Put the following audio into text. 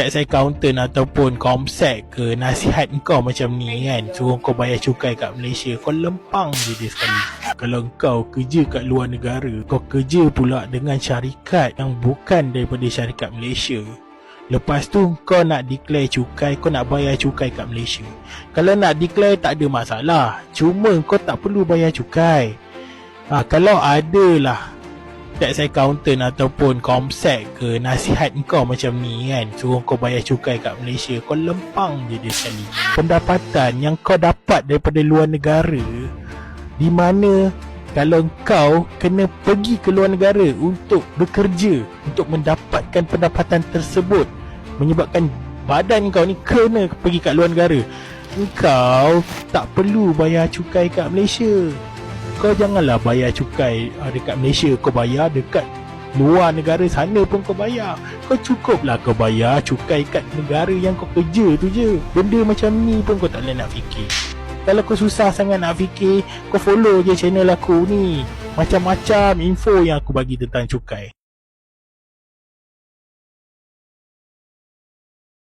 tax accountant ataupun Comsec ke nasihat kau macam ni kan, suruh kau bayar cukai kat Malaysia, kau lempang je dia sekali. Kalau kau kerja kat luar negara, kau kerja pula dengan syarikat yang bukan daripada syarikat Malaysia, lepas tu kau nak declare cukai, kau nak bayar cukai kat Malaysia. Kalau nak declare tak ada masalah, cuma kau tak perlu bayar cukai. Kalau adalah tax accountant ataupun Comsec ke nasihat kau macam ni kan, suruh kau bayar cukai kat Malaysia, kau lempang je dia sekali. Pendapatan yang kau dapat daripada luar negara, di mana kalau kau kena pergi ke luar negara untuk bekerja, untuk mendapatkan pendapatan tersebut, menyebabkan badan kau ni kena pergi kat luar negara, kau tak perlu bayar cukai kat Malaysia. Kau janganlah bayar cukai dekat Malaysia, kau bayar dekat luar negara sana pun kau bayar. Kau cukuplah kau bayar cukai kat negara yang kau kerja tu je. Benda macam ni pun kau tak boleh nak fikir. Kalau kau susah sangat nak fikir, kau follow je channel aku ni. Macam-macam info yang aku bagi tentang cukai.